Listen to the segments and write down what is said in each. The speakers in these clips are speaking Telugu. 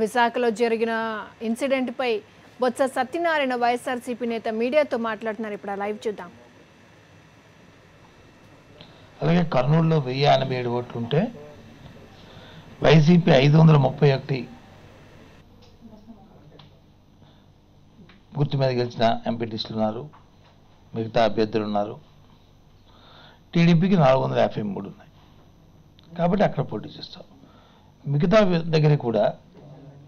విశాఖలో జరిగిన ఇన్సిడెంట్ పై బొత్స సత్యనారాయణ వైఎస్ఆర్సీపీ నేత మీడియాతో మాట్లాడుతున్నారు. ఇప్పుడు లైవ్ చూద్దాం. అలాగే కర్నూలులో 1087 ఓట్లు ఉంటే వైసీపీ 531 గుర్తు మీద గెలిచిన ఎంపీటీసీలు ఉన్నారు, మిగతా అభ్యర్థులు ఉన్నారు. టీడీపీకి 453 ఉన్నాయి కాబట్టి అక్కడ పోటీ చేస్తాం. మిగతా దగ్గర కూడా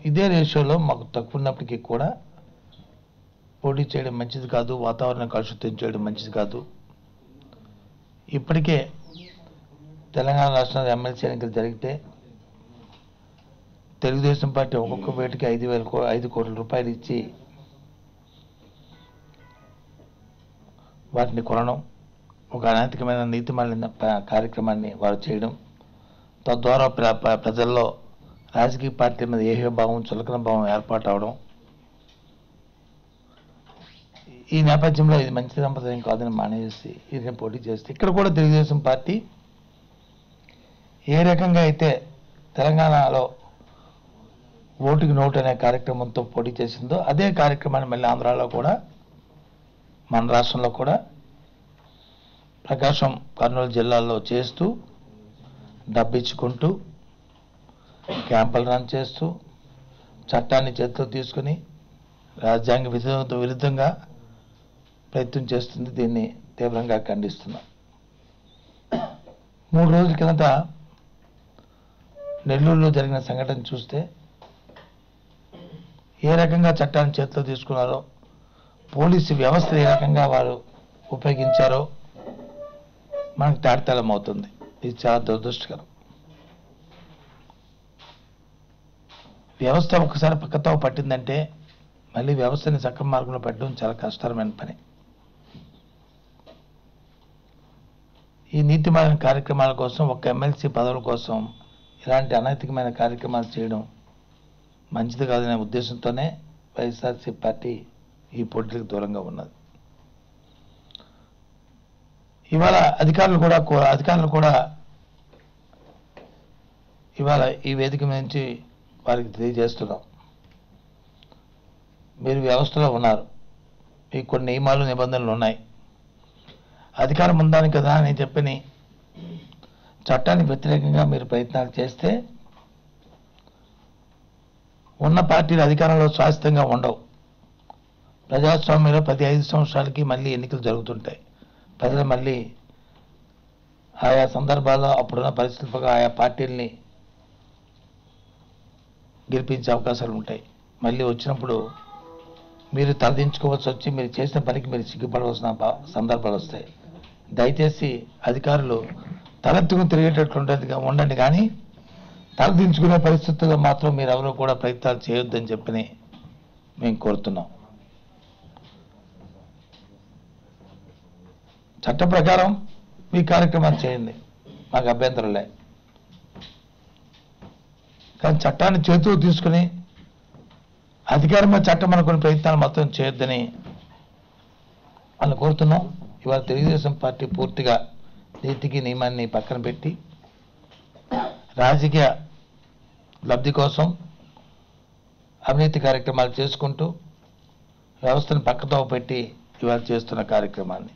ఇదే రేషియోలో మాకు తక్కువ ఉన్నప్పటికీ కూడా పోటీ చేయడం మంచిది కాదు, వాతావరణం కలుషితం చేయడం మంచిది కాదు. ఇప్పటికే తెలంగాణ రాష్ట్రంలో ఎమ్మెల్సీ ఎన్నికలు జరిగితే తెలుగుదేశం పార్టీ ఒక్కొక్క వేటికి 5 కోట్ల రూపాయలు ఇచ్చి వాటిని కొనడం, ఒక అనైతికమైన నీతిమాలిన కార్యక్రమాన్ని వారు చేయడం, తద్వారా ప్రజల్లో రాజకీయ పార్టీల మీద ఏహ్యభావం, చులకన భావం ఏర్పాటు అవడం. ఈ నేపథ్యంలో ఇది మంచి సంప్రదాయం కాదని మానేసి ఇది పోటీ చేస్తే ఇక్కడ కూడా తెలుగుదేశం పార్టీ ఏ రకంగా అయితే తెలంగాణలో ఓటుకి నోటు అనే కార్యక్రమంతో పోటీ చేసిందో అదే కార్యక్రమాన్ని మళ్ళీ ఆంధ్రాలో కూడా, మన రాష్ట్రంలో కూడా ప్రకాశం, కర్నూలు జిల్లాల్లో చేస్తూ డబ్బిచ్చుకుంటూ క్యాంపులు రన్ చేస్తూ చట్టాన్ని చేతిలో తీసుకుని రాజ్యాంగ విరుద్ధంగా ప్రయత్నం చేస్తుంది. దీన్ని తీవ్రంగా ఖండిస్తున్నాం. 3 రోజుల కిందట నెల్లూరులో జరిగిన సంఘటన చూస్తే ఏ రకంగా చట్టాన్ని చేతిలో తీసుకున్నారో, పోలీసు వ్యవస్థ ఏ రకంగా వారు ఉపయోగించారో మనకు తాడతలం అవుతుంది. ఇది చాలా దురదృష్టకరం. వ్యవస్థ ఒకసారి పక్కతో పట్టిందంటే మళ్ళీ వ్యవస్థని సక్రమ మార్గంలో పెట్టడం చాలా కష్టతరమైన పని. ఈ నీతిమాలిన కార్యక్రమాల కోసం, ఒక ఎమ్మెల్సీ పదవుల కోసం ఇలాంటి అనైతికమైన కార్యక్రమాలు చేయడం మంచిది కాదనే ఉద్దేశంతోనే వైఎస్ఆర్సీ పార్టీ ఈ పోటీలకు దూరంగా ఉన్నది. ఇవాళ అధికారులు కూడా ఇవాళ ఈ వేదిక నుంచి వారికి తెలియజేస్తున్నాం, మీరు వ్యవస్థలో ఉన్నారు, మీకు కొన్ని నియమాలు, నిబంధనలు ఉన్నాయి. అధికారం ఉందాని కదా అని చెప్పని చట్టానికి వ్యతిరేకంగా మీరు ప్రయత్నాలు చేస్తే ఉన్న పార్టీలు అధికారంలో శాశ్వతంగా ఉండవు. ప్రజాస్వామ్యంలో ప్రతి 5 సంవత్సరాలకి మళ్ళీ ఎన్నికలు జరుగుతుంటాయి. ప్రజలు మళ్ళీ ఆయా సందర్భాల్లో అప్పుడున్న పరిస్థితులకు ఆయా పార్టీల్ని గెలిపించే అవకాశాలు ఉంటాయి. మళ్ళీ వచ్చినప్పుడు మీరు తలదించుకోవాల్సి వచ్చి మీరు చేసిన పనికి మీరు సిగ్గుపడవలసిన సందర్భాలు వస్తాయి. దయచేసి అధికారులు తలెత్తుకుని తిరిగేటట్లుండేదిగా ఉండండి, కానీ తలదించుకునే పరిస్థితుల్లో మాత్రం మీరు ఎవరూ కూడా ప్రయత్నాలు చేయొద్దని చెప్పని మేము కోరుతున్నాం. చట్ట ప్రకారం మీ కార్యక్రమాలు చేయండి, మాకు అభ్యంతరంలే. కానీ చట్టాన్ని చేతిలో తీసుకుని అధికారమైన చట్టం అనుకునే ప్రయత్నాలు మాత్రం చేయొద్దని వాళ్ళు కోరుతున్నాం. ఇవాళ తెలుగుదేశం పార్టీ పూర్తిగా నీతికి నియమాన్ని పక్కన పెట్టి రాజకీయ లబ్ధి కోసం అవినీతి కార్యక్రమాలు చేసుకుంటూ వ్యవస్థను పక్కతో పెట్టి ఇవాళ చేస్తున్న కార్యక్రమాన్ని